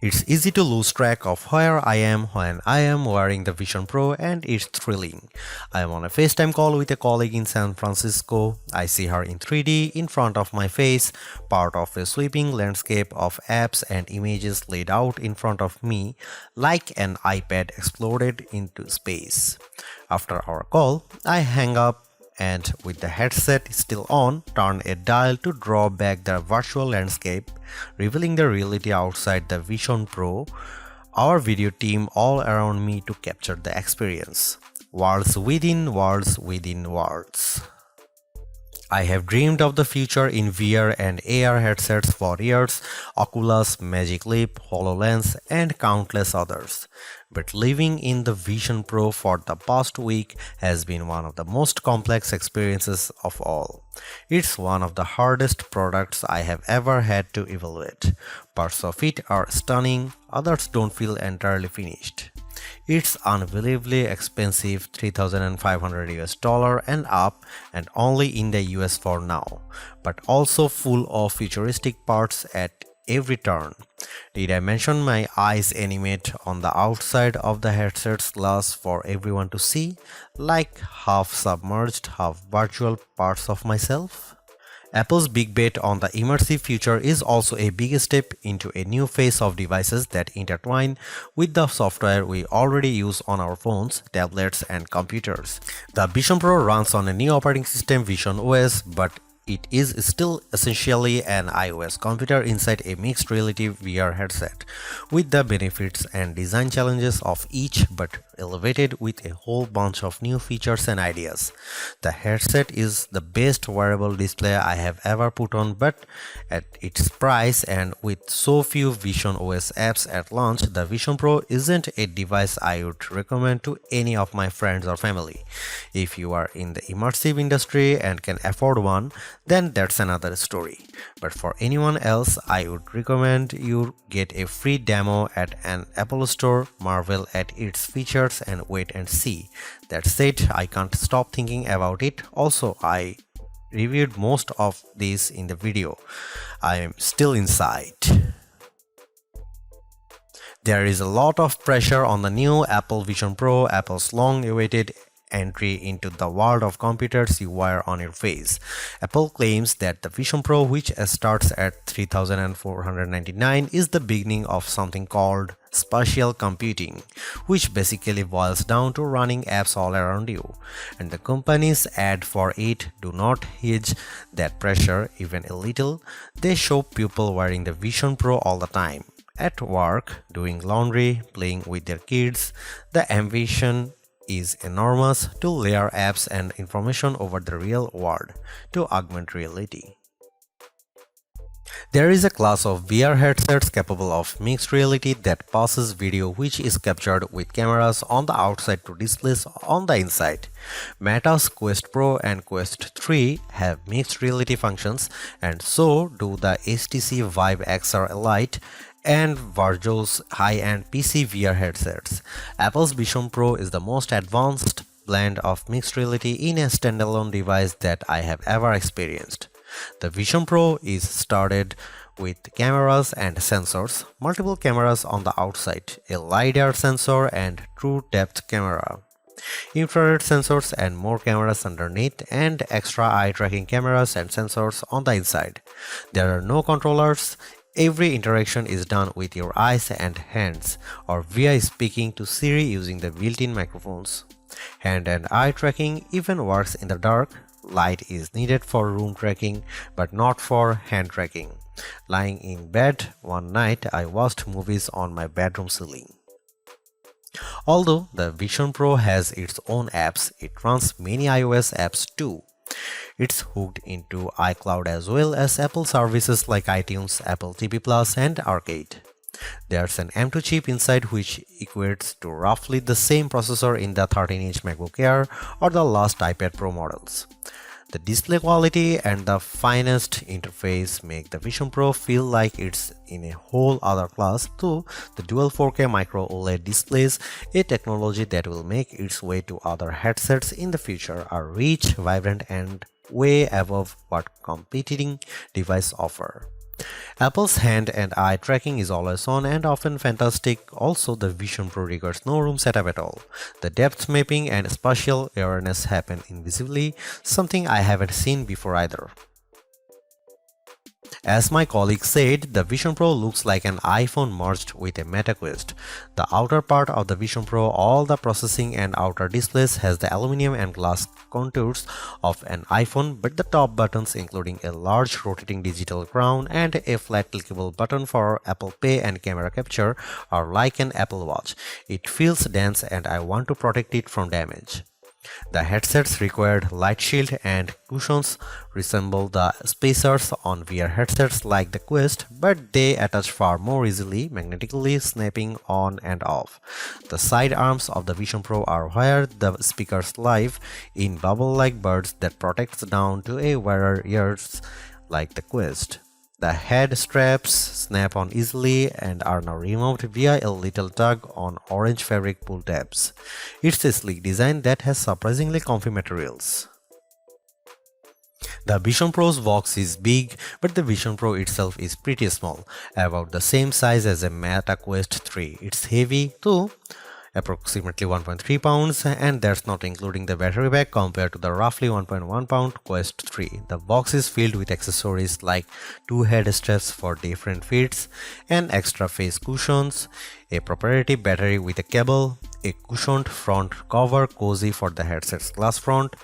It's easy to lose track of where I am when I am wearing the Vision Pro, and it's thrilling. I am on a FaceTime call with a colleague in San Francisco. I see her in 3D in front of my face, part of a sweeping landscape of apps and images laid out in front of me like an iPad exploded into space. After our call, I hang up and with the headset still on, turn a dial to draw back the virtual landscape, revealing the reality outside the Vision Pro. Our video team all around me to capture the experience. Worlds within worlds within worlds. I have dreamed of the future in VR and AR headsets for years, Oculus, Magic Leap, HoloLens, and countless others. But living in the Vision Pro for the past week has been one of the most complex experiences of all. It's one of the hardest products I have ever had to evaluate. Parts of it are stunning, others don't feel entirely finished. It's unbelievably expensive, $3,500 and up, and only in the US for now, but also full of futuristic parts at every turn. Did I mention my eyes animate on the outside of the headset's glass for everyone to see, like half submerged, half virtual parts of myself? Apple's big bet on the immersive future is also a big step into a new phase of devices that intertwine with the software we already use on our phones, tablets, and computers. The Vision Pro runs on a new operating system, Vision OS, but it is still essentially an iOS computer inside a mixed reality VR headset, with the benefits and design challenges of each but elevated with a whole bunch of new features and ideas. The headset is the best wearable display I have ever put on, but at its price and with so few Vision OS apps at launch, the Vision Pro isn't a device I would recommend to any of my friends or family. If you are in the immersive industry and can afford one, then that's another story. But for anyone else, I would recommend you get a free demo at an Apple store, marvel at its features, and wait and see. That said, I can't stop thinking about it. Also, I reviewed most of this in the video. I am still inside. There is a lot of pressure on the new Apple Vision Pro, Apple's long-awaited entry into the world of computers you wear on your face. Apple claims that the Vision Pro, which starts at $3,499, is the beginning of something called spatial computing, which basically boils down to running apps all around you. And the company's ad for it do not hedge that pressure even a little. They show people wearing the Vision Pro all the time. At work, doing laundry, playing with their kids. The ambition is enormous to layer apps and information over the real world to augment reality. There is a class of VR headsets capable of mixed reality that passes video which is captured with cameras on the outside to displays on the inside. Meta's Quest Pro and Quest 3 have mixed reality functions, and so do the HTC Vive XR Lite and Virtuo's high-end PC VR headsets. Apple's Vision Pro is the most advanced blend of mixed reality in a standalone device that I have ever experienced. The Vision Pro is started with cameras and sensors, multiple cameras on the outside, a LiDAR sensor and true depth camera, infrared sensors and more cameras underneath, and extra eye tracking cameras and sensors on the inside. There are no controllers. Every interaction is done with your eyes and hands, or via speaking to Siri using the built-in microphones. Hand and eye tracking even works in the dark. Light is needed for room tracking, but not for hand tracking. Lying in bed one night, I watched movies on my bedroom ceiling. Although the Vision Pro has its own apps, it runs many iOS apps too. It's hooked into iCloud as well as Apple services like iTunes, Apple TV Plus, and Arcade. There's an M2 chip inside which equates to roughly the same processor in the 13-inch MacBook Air or the last iPad Pro models. The display quality and the finest interface make the Vision Pro feel like it's in a whole other class, though the dual 4K micro OLED displays, a technology that will make its way to other headsets in the future, are rich, vibrant, and way above what competing devices offer. Apple's hand and eye tracking is always on and often fantastic. Also, the Vision Pro requires no room setup at all. The depth mapping and spatial awareness happen invisibly, something I haven't seen before either. As my colleague said, the Vision Pro looks like an iPhone merged with a Meta Quest. The outer part of the Vision Pro, all the processing and outer displays, has the aluminum and glass contours of an iPhone, but the top buttons, including a large rotating digital crown and a flat clickable button for Apple Pay and camera capture, are like an Apple Watch. It feels dense and I want to protect it from damage. The headsets required light shield and cushions resemble the spacers on VR headsets like the Quest, but they attach far more easily, magnetically snapping on and off. The side arms of the Vision Pro are where the speakers live in bubble-like buds that protects down to a wearer ears like the Quest. The head straps snap on easily and are now removed via a little tug on orange fabric pull tabs. It's a sleek design that has surprisingly comfy materials. The Vision Pro's box is big, but the Vision Pro itself is pretty small, about the same size as a Meta Quest 3. It's heavy too, approximately 1.3 pounds, and that's not including the battery pack compared to the roughly 1.1 pound Quest 3. The box is filled with accessories like two head straps for different fits, an extra face cushions, a proprietary battery with a cable, a cushioned front cover cozy for the headset's glass front,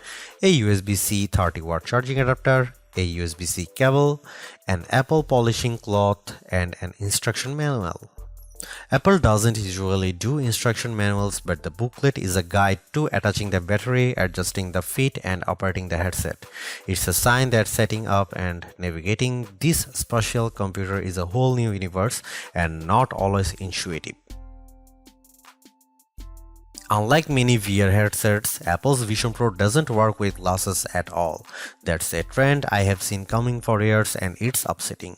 a USB-C 30-watt charging adapter, a USB-C cable, an Apple polishing cloth, and an instruction manual. Apple doesn't usually do instruction manuals, but the booklet is a guide to attaching the battery, adjusting the fit, and operating the headset. It's a sign that setting up and navigating this special computer is a whole new universe and not always intuitive. Unlike many VR headsets, Apple's Vision Pro doesn't work with glasses at all. That's a trend I have seen coming for years and it's upsetting.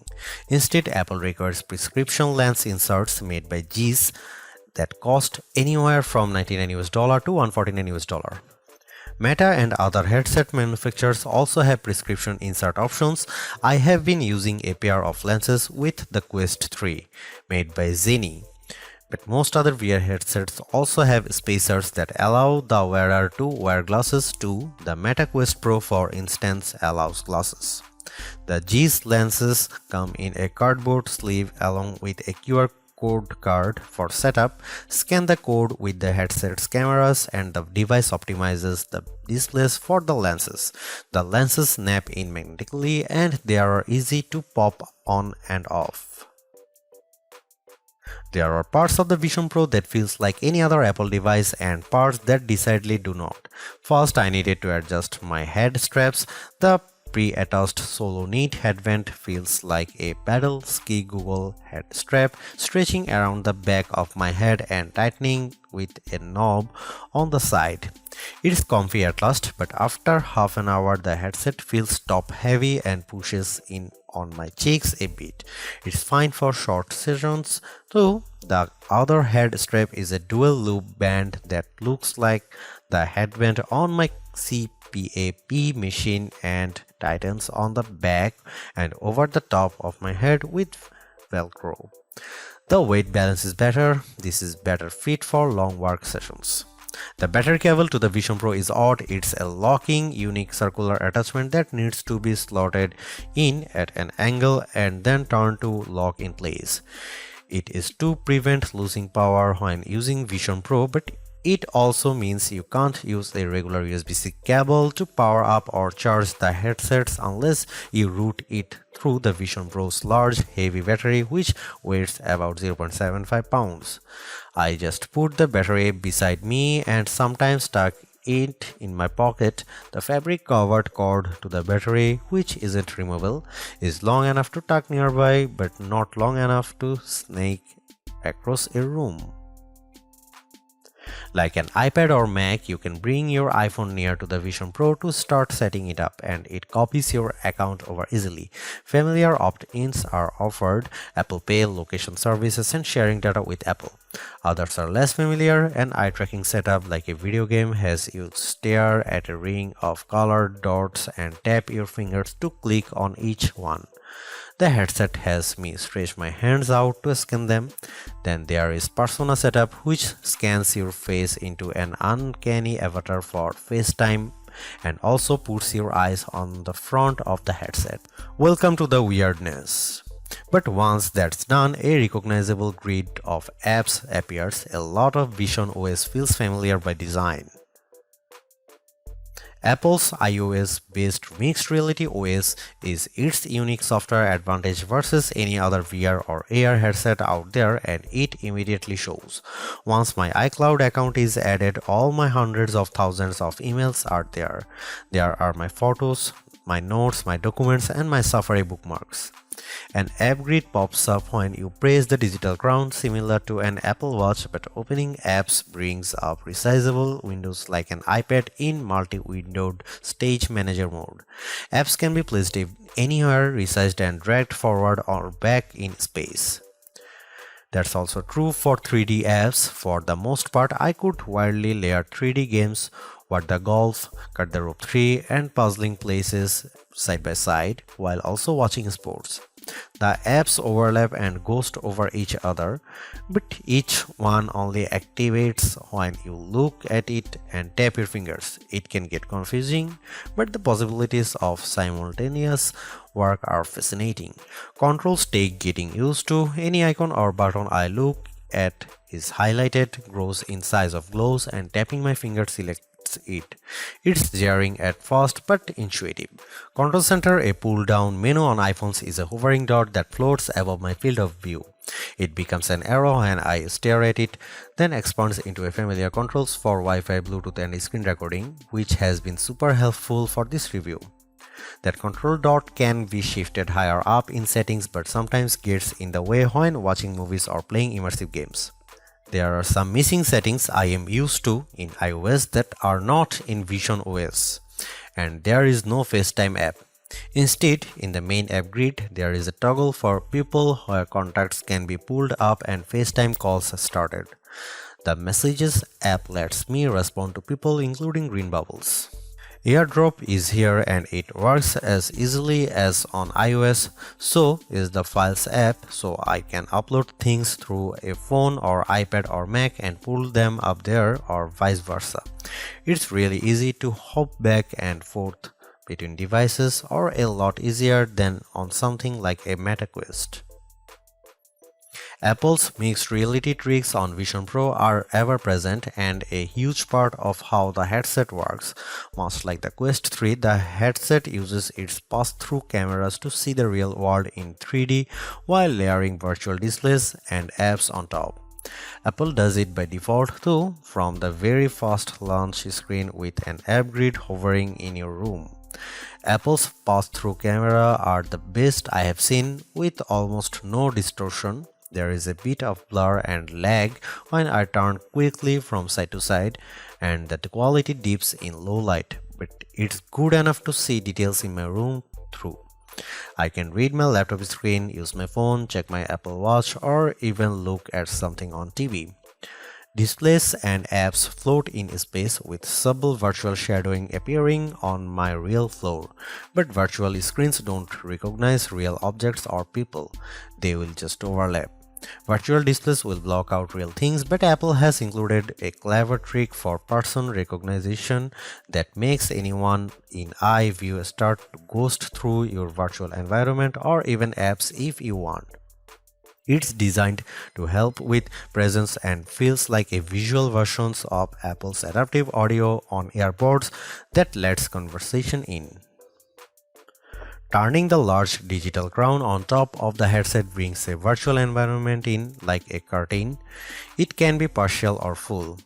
Instead, Apple requires prescription lens inserts made by Zeiss that cost anywhere from $99 to $149. Meta and other headset manufacturers also have prescription insert options. I have been using a pair of lenses with the Quest 3 made by Zenni. But most other VR headsets also have spacers that allow the wearer to wear glasses too. The Meta Quest Pro, for instance, allows glasses. The Zeiss lenses come in a cardboard sleeve along with a QR code card for setup. Scan the code with the headset's cameras and the device optimizes the displays for the lenses. The lenses snap in magnetically and they are easy to pop on and off. There are parts of the Vision Pro that feels like any other Apple device and parts that decidedly do not. First, I needed to adjust my head straps. The pre-attached solo knit headband feels like a paddle ski Google head strap stretching around the back of my head and tightening with a knob on the side. It's comfy at last, but after half an hour the headset feels top heavy and pushes in on my cheeks a bit. It's fine for short sessions though. The other head strap is a dual loop band that looks like the headband on my CPAP machine and tightens on the back and over the top of my head with Velcro. The weight balance is better. This is better fit for long work sessions. The battery cable to the Vision Pro is odd. It's a locking, unique circular attachment that needs to be slotted in at an angle and then turned to lock in place. It is to prevent losing power when using Vision Pro, but it also means you can't use a regular USB-C cable to power up or charge the headsets unless you route it through the Vision Pro's large, heavy battery, which weighs about 0.75 pounds. I just put the battery beside me and sometimes tuck it in my pocket. The fabric-covered cord to the battery, which isn't removable, is long enough to tuck nearby, but not long enough to snake across a room. Like an iPad or Mac, you can bring your iPhone near to the Vision Pro to start setting it up and it copies your account over easily. Familiar opt-ins are offered: Apple Pay, location services, and sharing data with Apple. Others are less familiar. An eye tracking setup like a video game has you stare at a ring of colored dots and tap your fingers to click on each one. The headset has me stretch my hands out to scan them. Then there is Persona Setup, which scans your face into an uncanny avatar for FaceTime and also puts your eyes on the front of the headset. Welcome to the weirdness. But once that's done, a recognizable grid of apps appears. A lot of Vision OS feels familiar by design. Apple's iOS-based mixed reality OS is its unique software advantage versus any other VR or AR headset out there, and it immediately shows. Once my iCloud account is added, all my hundreds of thousands of emails are there. There are my photos, my notes, my documents, and my Safari bookmarks. An app grid pops up when you press the digital crown, similar to an Apple Watch, but opening apps brings up resizable windows like an iPad in multi-windowed stage manager mode. Apps can be placed anywhere, resized and dragged forward or back in space. That's also true for 3D apps. For the most part, I could widely layer 3D games, What the Golf, Cut the Rope 3, and puzzling places side by side while also watching sports. The apps overlap and ghost over each other, but each one only activates when you look at it and tap your fingers. It can get confusing, but the possibilities of simultaneous work are fascinating. Controls take getting used to. Any icon or button I look at is highlighted, grows in size of glows, and tapping my finger selects it. It's jarring at first but intuitive. Control Center, a pull-down menu on iPhones, is a hovering dot that floats above my field of view. It becomes an arrow when I stare at it, then expands into a familiar controls for Wi-Fi, Bluetooth, and screen recording, which has been super helpful for this review. That control dot can be shifted higher up in settings but sometimes gets in the way when watching movies or playing immersive games. There are some missing settings I am used to in iOS that are not in Vision OS, and there is no FaceTime app. Instead, in the main app grid, there is a toggle for people where contacts can be pulled up and FaceTime calls started. The Messages app lets me respond to people, including green bubbles. AirDrop is here and it works as easily as on iOS. So is the Files app, so I can upload things through a phone or iPad or Mac and pull them up there, or vice versa. It's really easy to hop back and forth between devices, or a lot easier than on something like a MetaQuest. Apple's mixed reality tricks on Vision Pro are ever present and a huge part of how the headset works. Much like the Quest 3, the headset uses its pass-through cameras to see the real world in 3D while layering virtual displays and apps on top. Apple does it by default too, from the very first launch screen with an app grid hovering in your room. Apple's pass-through camera are the best I have seen, with almost no distortion. There is a bit of blur and lag when I turn quickly from side to side, and the quality dips in low light, but it's good enough to see details in my room through. I can read my laptop screen, use my phone, check my Apple Watch, or even look at something on TV. Displays and apps float in space with subtle virtual shadowing appearing on my real floor, but virtual screens don't recognize real objects or people. They will just overlap. Virtual displays will block out real things, but Apple has included a clever trick for person recognition that makes anyone in eye view start to ghost through your virtual environment or even apps if you want. It's designed to help with presence and feels like a visual version of Apple's adaptive audio on AirPods that lets conversation in. Turning the large digital crown on top of the headset brings a virtual environment in like a curtain. It can be partial or full.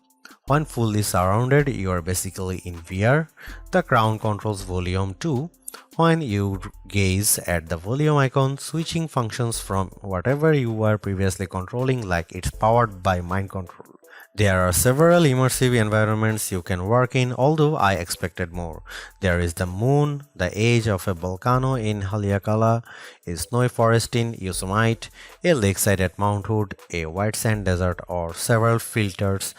When fully surrounded, you are basically in VR. The crown controls volume too. When you gaze at the volume icon, switching functions from whatever you were previously controlling like it's powered by mind control. There are several immersive environments you can work in, although I expected more. There is the moon, the edge of a volcano in Haleakala, a snowy forest in Yosemite, a lakeside at Mount Hood, a white sand desert, or several filters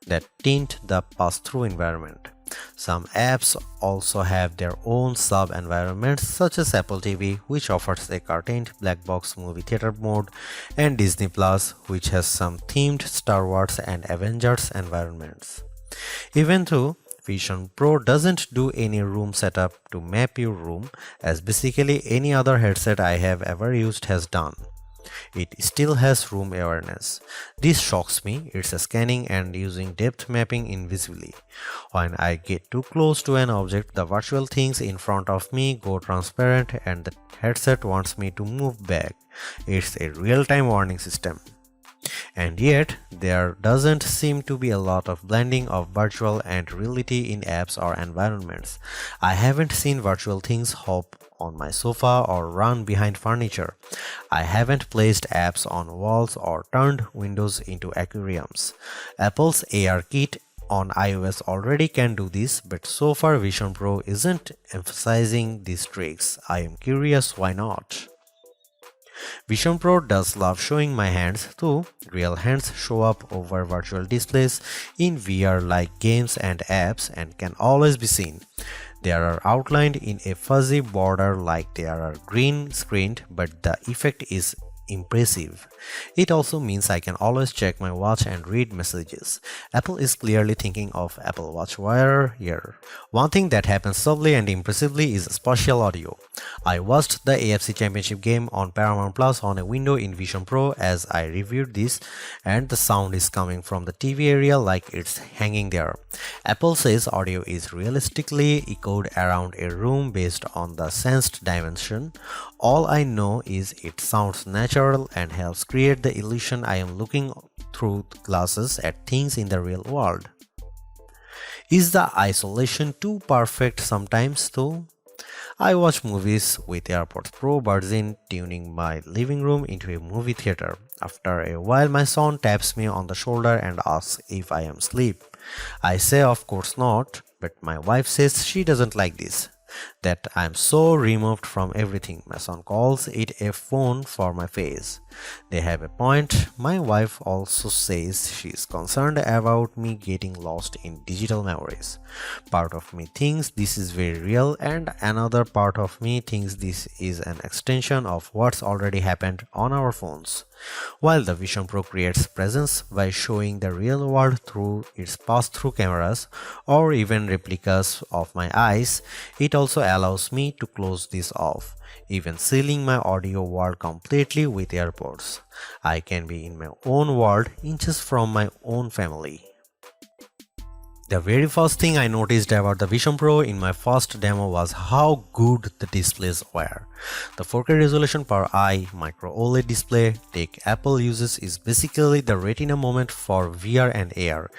that tint the pass-through environment. Some apps also have their own sub-environments such as Apple TV, which offers a curtained black box movie theater mode, and Disney Plus, which has some themed Star Wars and Avengers environments. Even though Vision Pro doesn't do any room setup to map your room, as basically any other headset I have ever used has done. It still has room awareness. This shocks me. It's scanning and using depth mapping invisibly. When I get too close to an object, the virtual things in front of me go transparent and the headset wants me to move back. It's a real-time warning system. And yet, there doesn't seem to be a lot of blending of virtual and reality in apps or environments. I haven't seen virtual things hop on my sofa or run behind furniture. I haven't placed apps on walls or turned windows into aquariums. Apple's AR kit on iOS already can do this, but so far Vision Pro isn't emphasizing these tricks. I am curious why not. Vision Pro does love showing my hands too. Real hands show up over virtual displays in VR like games and apps and can always be seen. They are outlined in a fuzzy border like they are green screened, but the effect is impressive. It also means I can always check my watch and read messages. Apple is clearly thinking of Apple Watch wearer here. One thing that happens subtly and impressively is spatial audio. I watched the AFC Championship game on Paramount Plus on a window in Vision Pro as I reviewed this, and the sound is coming from the TV area like it's hanging there. Apple says audio is realistically echoed around a room based on the sensed dimension. All I know is it sounds natural and helps create the illusion I am looking through glasses at things in the real world. Is the isolation too perfect sometimes though? I watch movies with AirPods Pro buds in, tuning my living room into a movie theater. After a while, my son taps me on the shoulder and asks if I am asleep. I say of course not, but my wife says she doesn't like this, that I am so removed from everything. My son calls it a phone for my face. They have a point. My wife also says she is concerned about me getting lost in digital memories. Part of me thinks this is very real, and another part of me thinks this is an extension of what's already happened on our phones. While the Vision Pro creates presence by showing the real world through its pass-through cameras or even replicas of my eyes, it also allows me to close this off, even sealing my audio world completely with AirPods. I can be in my own world, inches from my own family. The very first thing I noticed about the Vision Pro in my first demo was how good the displays were. The 4K resolution per eye micro OLED display tech Apple uses is basically the Retina moment for VR and AR.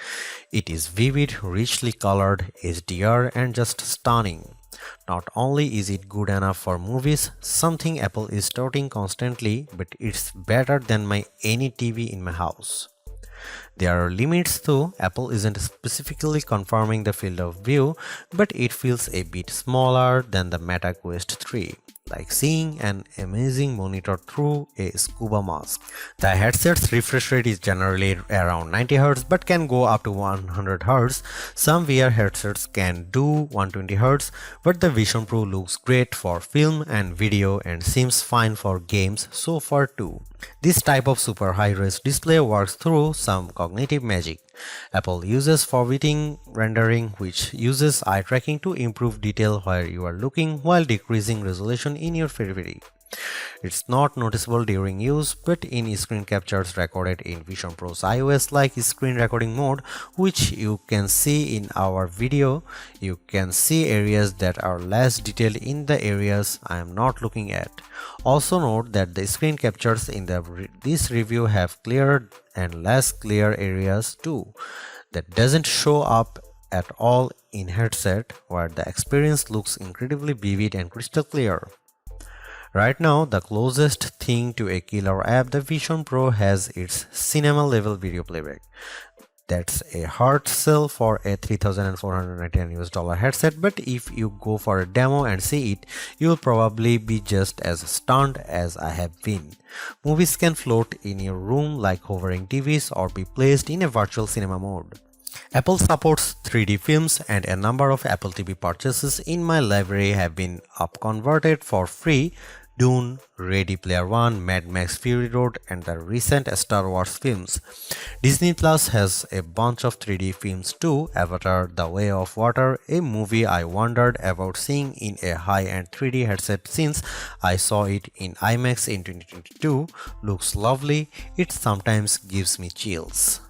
It is vivid, richly colored, HDR, and just stunning. Not only is it good enough for movies, something Apple is touting constantly, but it's better than any TV in my house. There are limits though. Apple isn't specifically confirming the field of view, but it feels a bit smaller than the Meta Quest 3, like seeing an amazing monitor through a scuba mask. The headset's refresh rate is generally around 90Hz but can go up to 100Hz. Some VR headsets can do 120Hz, but the Vision Pro looks great for film and video and seems fine for games so far too. This type of super high-res display works through some cognitive magic. Apple uses forwarding rendering, which uses eye tracking to improve detail where you are looking while decreasing resolution in your periphery. It's not noticeable during use, but in screen captures recorded in Vision Pro's iOS like screen recording mode, which you can see in our video, you can see areas that are less detailed in the areas I am not looking at. Also note that the screen captures in this review have clearer and less clear areas too. That doesn't show up at all in headset, where the experience looks incredibly vivid and crystal clear. Right now, the closest thing to a killer app the Vision Pro has its cinema level video playback. That's a hard sell for a $3,499 headset, but if you go for a demo and see it, you'll probably be just as stunned as I have been. Movies can float in your room like hovering TVs or be placed in a virtual cinema mode. Apple supports 3D films and a number of Apple TV purchases in my library have been up-converted for free. Dune, Ready Player One, Mad Max Fury Road and the recent Star Wars films. Disney Plus has a bunch of 3D films too. Avatar The Way of Water, a movie I wondered about seeing in a high-end 3D headset since I saw it in IMAX in 2022, looks lovely. It sometimes gives me chills.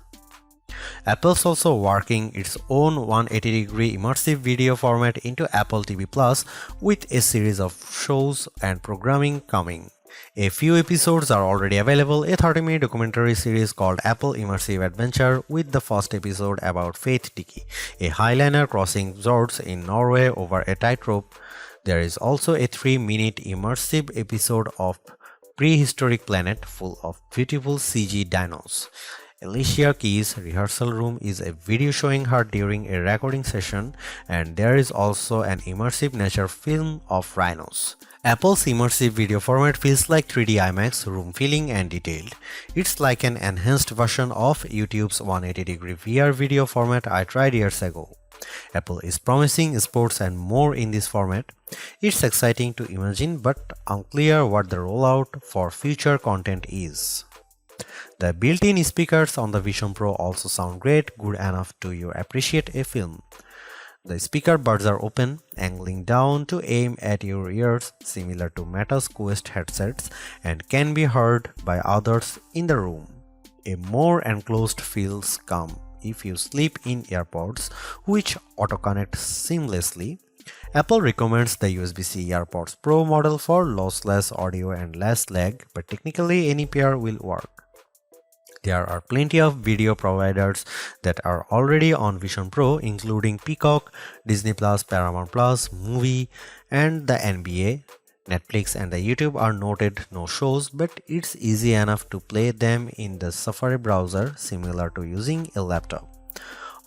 Apple's also working its own 180-degree immersive video format into Apple TV Plus with a series of shows and programming coming. A few episodes are already available, a 30-minute documentary series called Apple Immersive Adventure with the first episode about Faith Dickey, a highliner crossing fjords in Norway over a tightrope. There is also a 3-minute immersive episode of Prehistoric Planet full of beautiful CG dinos. Alicia Keys' rehearsal room is a video showing her during a recording session, and there is also an immersive nature film of rhinos. Apple's immersive video format feels like 3D IMAX, room filling and detailed. It's like an enhanced version of YouTube's 180-degree VR video format I tried years ago. Apple is promising sports and more in this format. It's exciting to imagine, but unclear what the rollout for future content is. The built-in speakers on the Vision Pro also sound great, good enough to you appreciate a film. The speaker buds are open, angling down to aim at your ears, similar to Meta's Quest headsets, and can be heard by others in the room. A more enclosed feels come if you sleep in AirPods, which auto-connect seamlessly. Apple recommends the USB-C AirPods Pro model for lossless audio and less lag, but technically any pair will work. There are plenty of video providers that are already on Vision Pro, including Peacock, Disney Plus, Paramount Plus, Movie, and the NBA. Netflix and the YouTube are noted no shows, but it's easy enough to play them in the Safari browser, similar to using a laptop.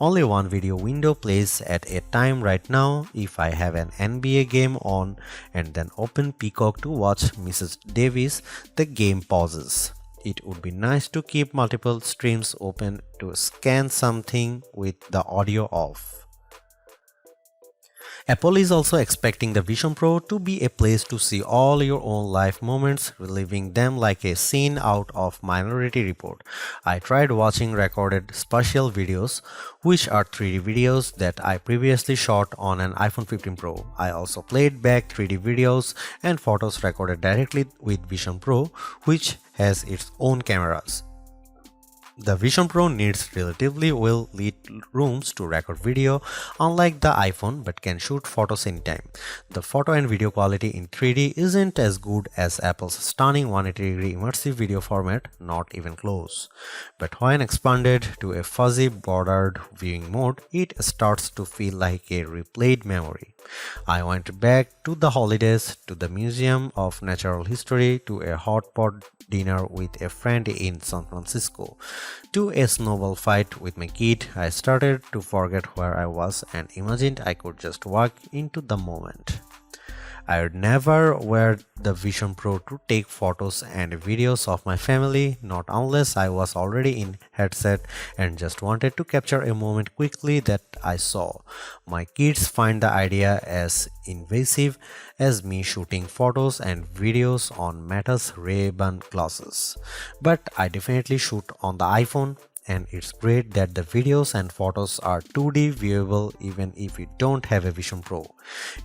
Only one video window plays at a time right now. If I have an NBA game on and then open Peacock to watch Mrs. Davis, the game pauses. It would be nice to keep multiple streams open to scan something with the audio off. Apple is also expecting the Vision Pro to be a place to see all your own life moments, reliving them like a scene out of Minority Report. I tried watching recorded spatial videos, which are 3D videos that I previously shot on an iPhone 15 Pro. I also played back 3D videos and photos recorded directly with Vision Pro, which has its own cameras. The Vision Pro needs relatively well-lit rooms to record video, unlike the iPhone, but can shoot photos anytime. The photo and video quality in 3D isn't as good as Apple's stunning 180-degree immersive video format, not even close. But when expanded to a fuzzy bordered viewing mode, it starts to feel like a replayed memory. I went back to the holidays, to the Museum of Natural History, to a hot pot dinner with a friend in San Francisco, to a snowball fight with my kid. I started to forget where I was and imagined I could just walk into the moment. I would never wear the Vision Pro to take photos and videos of my family, not unless I was already in headset and just wanted to capture a moment quickly that I saw. My kids find the idea as invasive as me shooting photos and videos on Meta's Ray-Ban glasses. But I definitely shoot on the iPhone, and it's great that the videos and photos are 2D viewable even if you don't have a Vision Pro.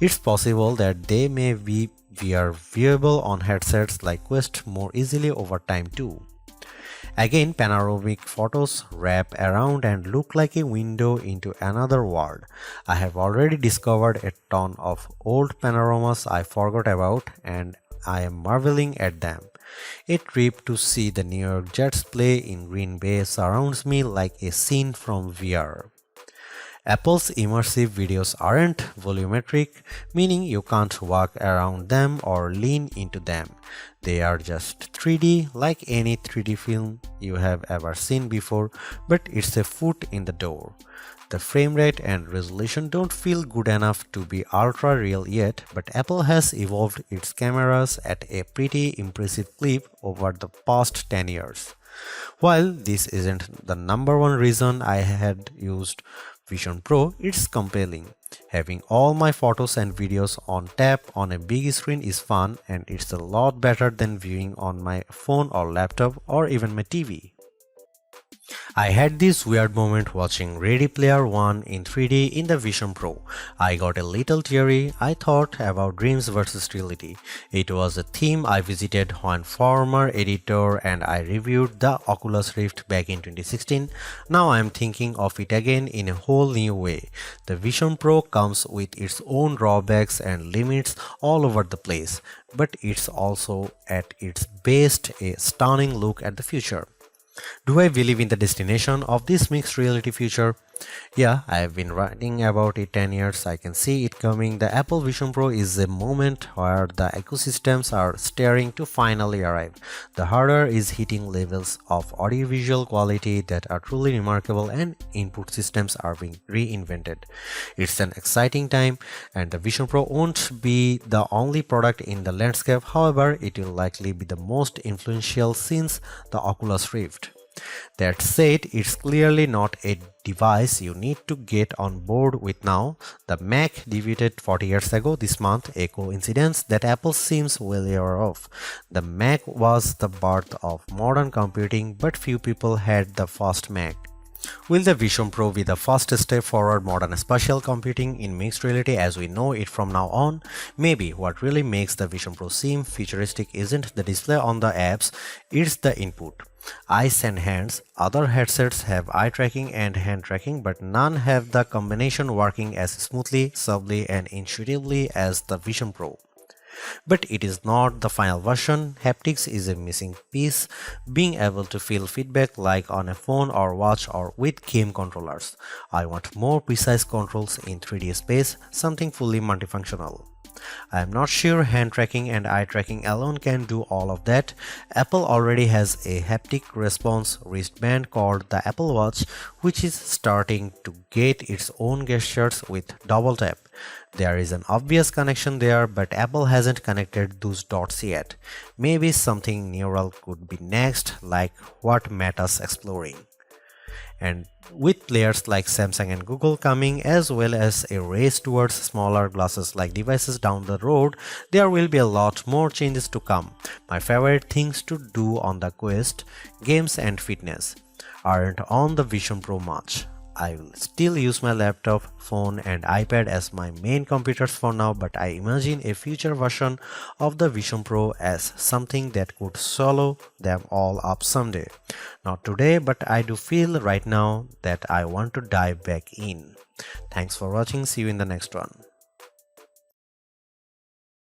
It's possible that they may be VR viewable on headsets like Quest more easily over time too. Again, panoramic photos wrap around and look like a window into another world. I have already discovered a ton of old panoramas I forgot about, and I am marveling at them. A trip to see the New York Jets play in Green Bay surrounds me like a scene from VR. Apple's immersive videos aren't volumetric, meaning you can't walk around them or lean into them. They are just 3D like any 3D film you have ever seen before, but it's a foot in the door. The frame rate and resolution don't feel good enough to be ultra real yet, but Apple has evolved its cameras at a pretty impressive clip over the past 10 years. While this isn't the number one reason I had used Vision Pro, it's compelling. Having all my photos and videos on tap on a big screen is fun, and it's a lot better than viewing on my phone or laptop or even my TV. I had this weird moment watching Ready Player One in 3D in the Vision Pro. I got a little teary. I thought about dreams versus reality. It was a theme I visited when former editor and I reviewed the Oculus Rift back in 2016. Now I am thinking of it again in a whole new way. The Vision Pro comes with its own drawbacks and limits all over the place, but it's also at its best a stunning look at the future. Do I believe in the destination of this mixed reality future? Yeah, I have been writing about it 10 years. I can see it coming. The Apple Vision Pro is a moment where the ecosystems are staring to finally arrive. The hardware is hitting levels of audiovisual quality that are truly remarkable, and input systems are being reinvented. It's an exciting time, and the Vision Pro won't be the only product in the landscape. However, it will likely be the most influential since the Oculus Rift. That said, it's clearly not a device you need to get on board with now. The Mac debuted 40 years ago this month, a coincidence that Apple seems well aware of. The Mac was the birth of modern computing, but few people had the first Mac. Will the Vision Pro be the first step forward modern spatial computing in mixed reality as we know it from now on? Maybe. What really makes the Vision Pro seem futuristic isn't the display on the apps, it's the input. Eyes and hands. Other headsets have eye tracking and hand tracking, but none have the combination working as smoothly, subtly, and intuitively as the Vision Pro. But it is not the final version. Haptics is a missing piece. Being able to feel feedback like on a phone or watch or with game controllers. I want more precise controls in 3D space, something fully multifunctional. I am not sure hand tracking and eye tracking alone can do all of that. Apple already has a haptic response wristband called the Apple Watch, which is starting to get its own gestures with double tap. There is an obvious connection there, but Apple hasn't connected those dots yet. Maybe something neural could be next, like what Meta's exploring. And with players like Samsung and Google coming, as well as a race towards smaller glasses-like devices down the road, there will be a lot more changes to come. My favorite things to do on the Quest, games and fitness, aren't on the Vision Pro much. I will still use my laptop, phone and iPad as my main computers for now, but I imagine a future version of the Vision Pro as something that could swallow them all up someday. Not today, but I do feel right now that I want to dive back in. Thanks for watching. See you in the next one.